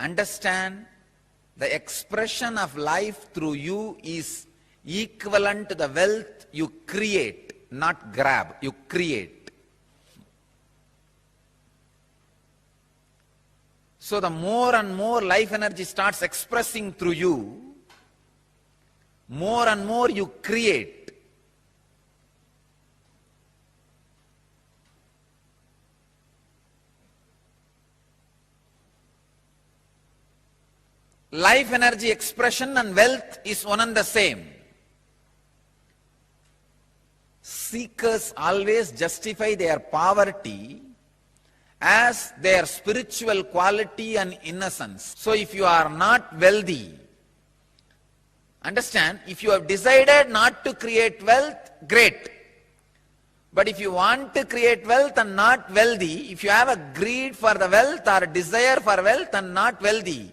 understand the expression of life through you is equivalent to the wealth you create, not grab, you create. So the more and more life energy starts expressing through you, more and more you create. Life energy expression and wealth is one and the same. Seekers always justify their poverty as their spiritual quality and innocence. So if you are not wealthy, understand, if you have decided not to create wealth, great. But if you want to create wealth and not wealthy, if you have a greed for the wealth or a desire for wealth and not wealthy,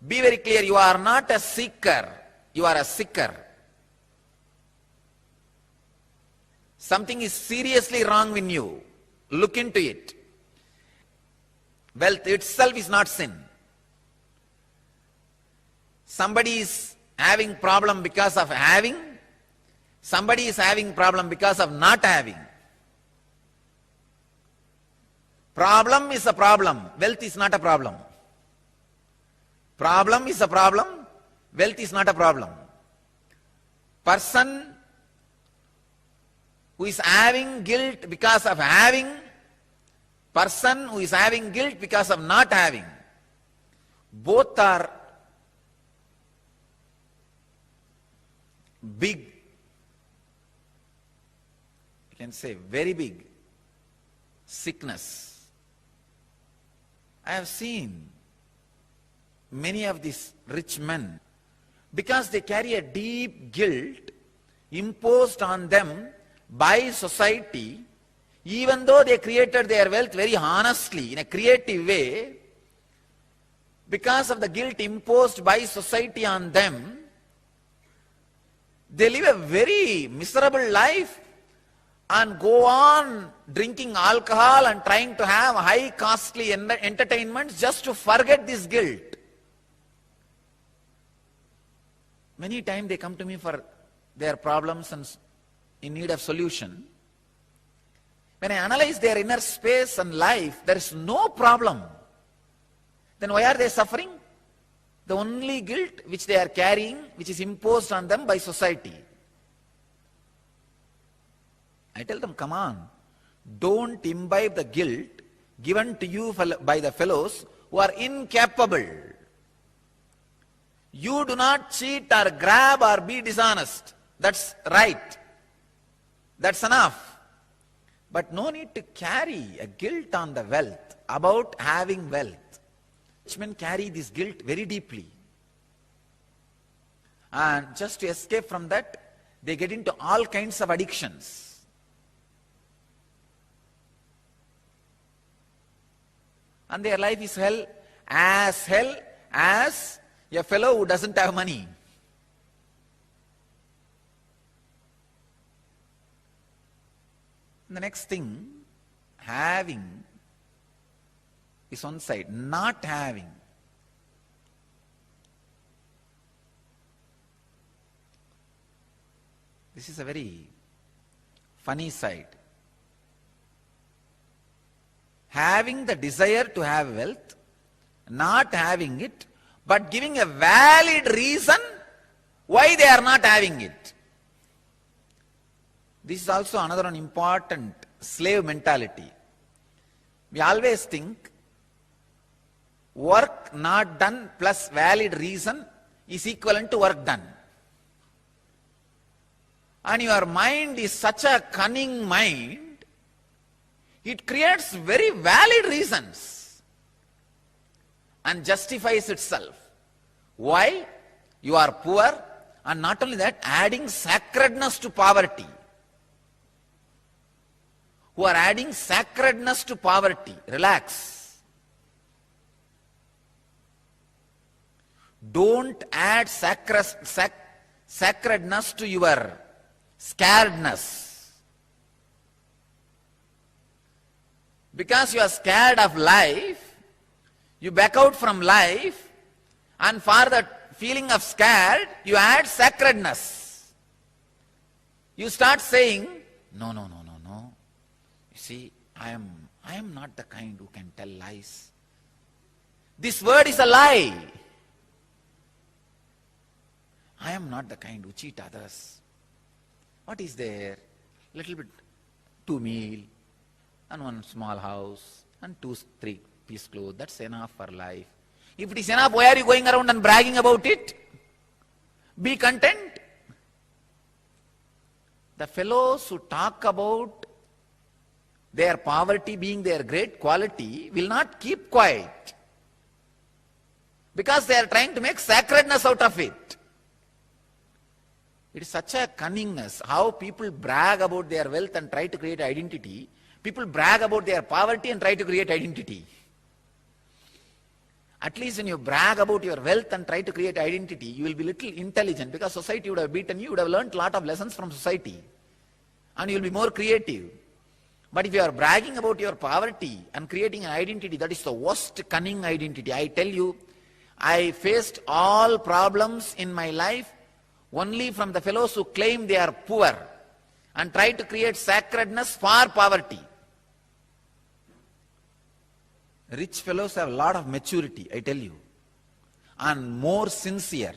be very clear, you are not a seeker, you are a seeker. Something is seriously wrong in you. Look into it. Wealth itself is not sin. Somebody is having problem because of having, somebody is having problem because of not having. Problem is a problem, wealth is not a problem. Problem is a problem, wealth is not a problem. Person who is having guilt because of having, person who is having guilt because of not having, both are big, you can say very big sickness. I have seen many of these rich men, because they carry a deep guilt imposed on them by society, even though they created their wealth very honestly, in a creative way, because of the guilt imposed by society on them, they live a very miserable life and go on drinking alcohol and trying to have high costly entertainments just to forget this guilt. Many times they come to me for their problems and in need of solution. When I analyze their inner space and life, there is no problem. Then why are they suffering? The only guilt which they are carrying, which is imposed on them by society. I tell them, come on, don't imbibe the guilt given to you by the fellows who are incapable. You do not cheat or grab or be dishonest. That's right. That's enough. But no need to carry a guilt on the wealth, about having wealth. Rich men carry this guilt very deeply. And just to escape from that, they get into all kinds of addictions. And their life is hell as a fellow who doesn't have money. And the next thing, having is one side, not having. This is a very funny side. Having the desire to have wealth, not having it, but giving a valid reason why they are not having it. This is also another one important slave mentality. We always think work not done plus valid reason is equivalent to work done. And your mind is such a cunning mind, it creates very valid reasons and justifies itself. Why? You are poor, and not only that, adding sacredness to poverty. Who are adding sacredness to poverty. Relax. Don't add sacredness to your scaredness. Because you are scared of life, You back out from life, and for that feeling of scared, you add sacredness. You start saying, no. You see, I am not the kind who can tell lies. This word is a lie. I am not the kind who cheat others. What is there? Little bit, 2 meal, and 1 small house, and 2-3 piece clothes. That's enough for life. If it is enough, why are you going around and bragging about it? Be content. The fellows who talk about their poverty being their great quality will not keep quiet, because they are trying to make sacredness out of it. It is such a cunningness, how people brag about their wealth and try to create identity. People brag about their poverty and try to create identity. At least when you brag about your wealth and try to create identity, you will be little intelligent, because society would have beaten you, would have learnt a lot of lessons from society. And you will be more creative. But if you are bragging about your poverty and creating an identity, that is the worst cunning identity. I tell you, I faced all problems in my life only from the fellows who claim they are poor and try to create sacredness for poverty. Rich fellows have a lot of maturity, I tell you, and more sincere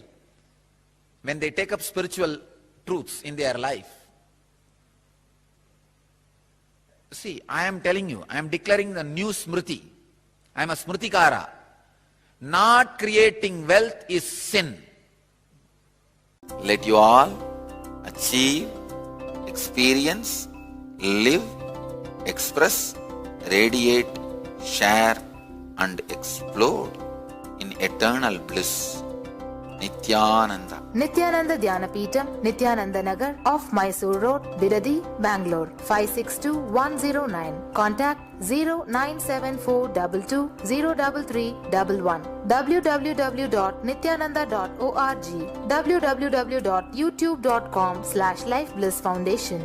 when they take up spiritual truths in their life. See, I am telling you, I am declaring the new Smriti. I am a Smritikara. Not creating wealth is sin. Let you all achieve, experience, live, express, radiate, share and explode in eternal bliss. Nityananda. Nityananda Dhyanapitham, Nityananda Nagar off Mysore Road, Bidadi, Bangalore 562109. Contact 097422033311. www.nityananda.org. www.youtube.com/Life Bliss Foundation.